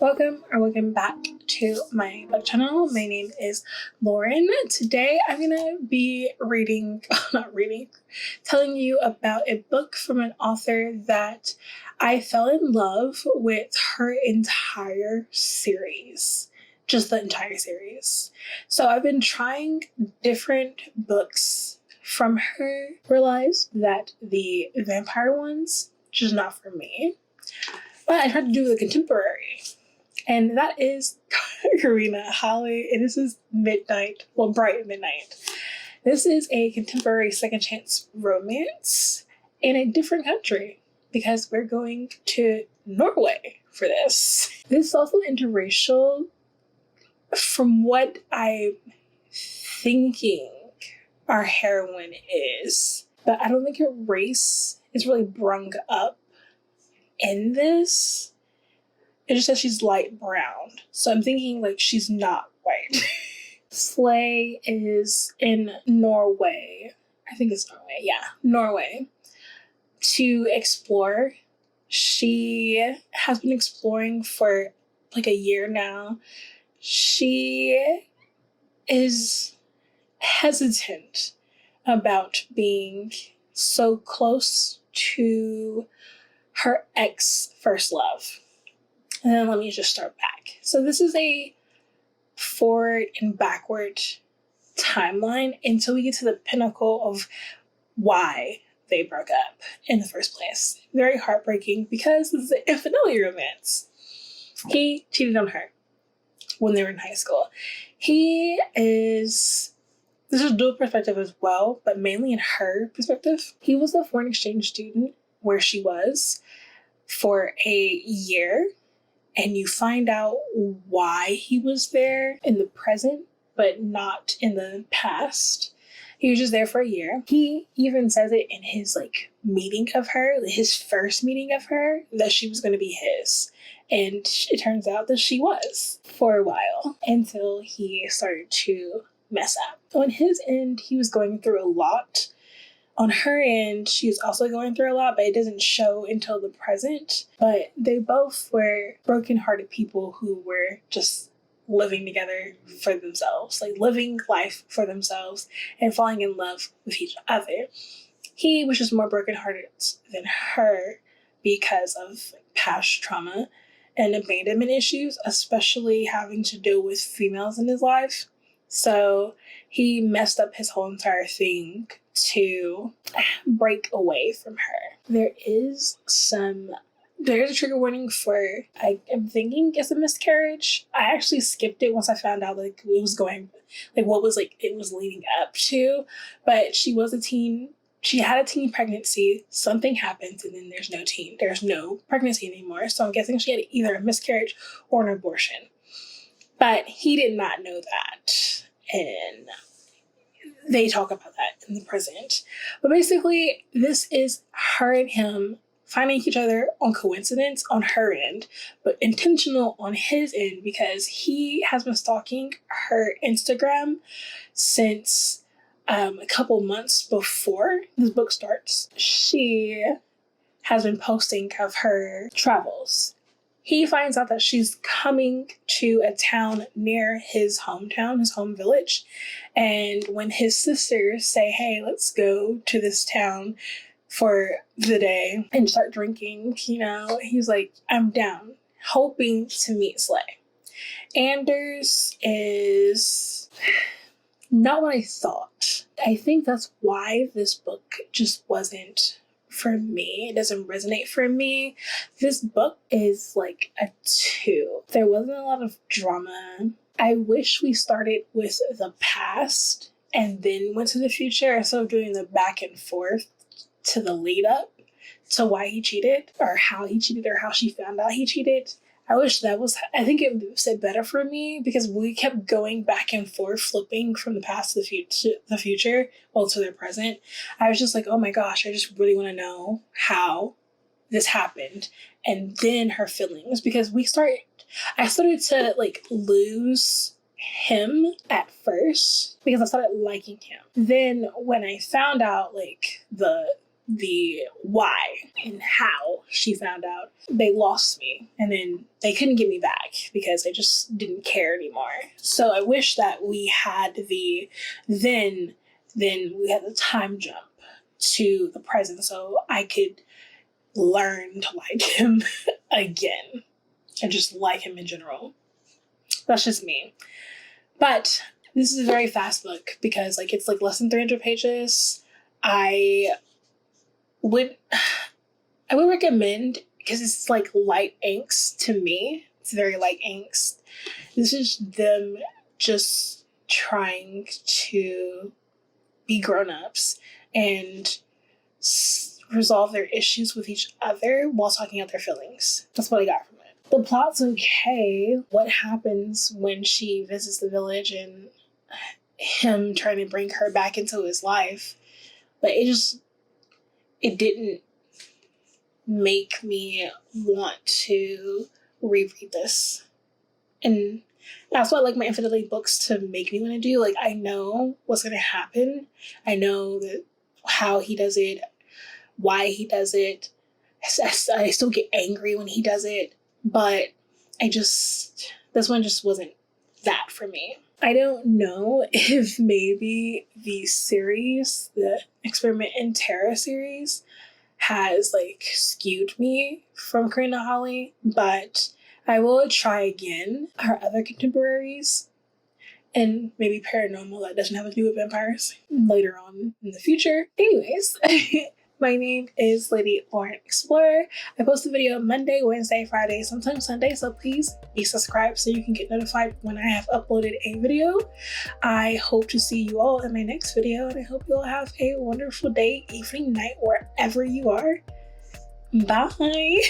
Welcome back to my book channel. My name is Lauren. Today I'm gonna be telling you about a book from an author that I fell in love with her entire series. Just the entire series. So I've been trying different books from her. Realized that the vampire ones, just not for me. But I tried to do the contemporary. And that is Karina Holly. And this is bright midnight. This is a contemporary second chance romance in a different country because we're going to Norway for this. This is also interracial from what I'm thinking our heroine is. But I don't think her race is really brung up in this. It just says she's light brown. So I'm thinking like she's not white. Slay is in Norway. I think it's Norway. Yeah, Norway. To explore. She has been exploring for like a year now. She is hesitant about being so close to her ex first love. And then let me just start back. So this is a forward and backward timeline until we get to the pinnacle of why they broke up in the first place. Very heartbreaking because this is an infidelity romance. He cheated on her when they were in high school. This is dual perspective as well, but mainly in her perspective. He was a foreign exchange student where she was for a year. And you find out why he was there in the present, but not in the past. He was just there for a year. He even says it in his meeting of her, his first meeting of her, that she was going to be his. And it turns out that she was for a while until he started to mess up. On his end, he was going through a lot. On her end, she's also going through a lot, but it doesn't show until the present. But they both were broken-hearted people who were just living together for themselves, living life for themselves and falling in love with each other. He was just more broken-hearted than her because of past trauma and abandonment issues, especially having to deal with females in his life. So he messed up his whole entire thing to break away from her. There's a trigger warning for, I'm thinking it's a miscarriage. I actually skipped it once I found out it was going, it was leading up to. But she had a teen pregnancy, something happened, and then there's no pregnancy anymore. So I'm guessing she had either a miscarriage or an abortion. But he did not know that. And they talk about that in the present. But basically, this is her and him finding each other on coincidence on her end, but intentional on his end because he has been stalking her Instagram since a couple months before this book starts. She has been posting of her travels. He finds out that she's coming to a town near his hometown, his home village. And when his sisters say, hey, let's go to this town for the day and start drinking, he's like, I'm down, hoping to meet Slay. Anders is not what I thought. I think that's why this book just wasn't for me. It doesn't resonate for me. This book is like a 2. There wasn't a lot of drama. I wish we started with the past and then went to the future instead of doing the back and forth to the lead up to why he cheated or how he cheated or how she found out he cheated. I think it said better for me because we kept going back and forth, flipping from the past to the future, to their present. I was just like, oh my gosh, I just really want to know how this happened. And then her feelings, because I started to lose him at first because I started liking him. Then when I found out the the why and how she found out. They lost me, and then they couldn't get me back because I just didn't care anymore. So I wish that we had then we had the time jump to the present so I could learn to like him again and just like him in general. That's just me. But this is a very fast book because it's less than 300 pages. I would recommend, because it's light angst to me. It's very light angst. This is them just trying to be grown-ups and resolve their issues with each other while talking out their feelings. That's what I got from it. The plot's okay. What happens when she visits the village and him trying to bring her back into his life, but it didn't make me want to reread this. And that's what I like my Infinite Link books to make me want to do. I know what's going to happen. I know that how he does it, why he does it. I still get angry when he does it, but this one just wasn't that for me. I don't know if maybe the series, the Experiment in Terra series, has skewed me from Karina Holly, but I will try again her other contemporaries and maybe paranormal that doesn't have to do with vampires later on in the future. Anyways, my name is Lady Lauren Explorer. I post a video Monday, Wednesday, Friday, sometimes Sunday, so please be subscribed so you can get notified when I have uploaded a video. I hope to see you all in my next video, and I hope you all have a wonderful day, evening, night, wherever you are. Bye!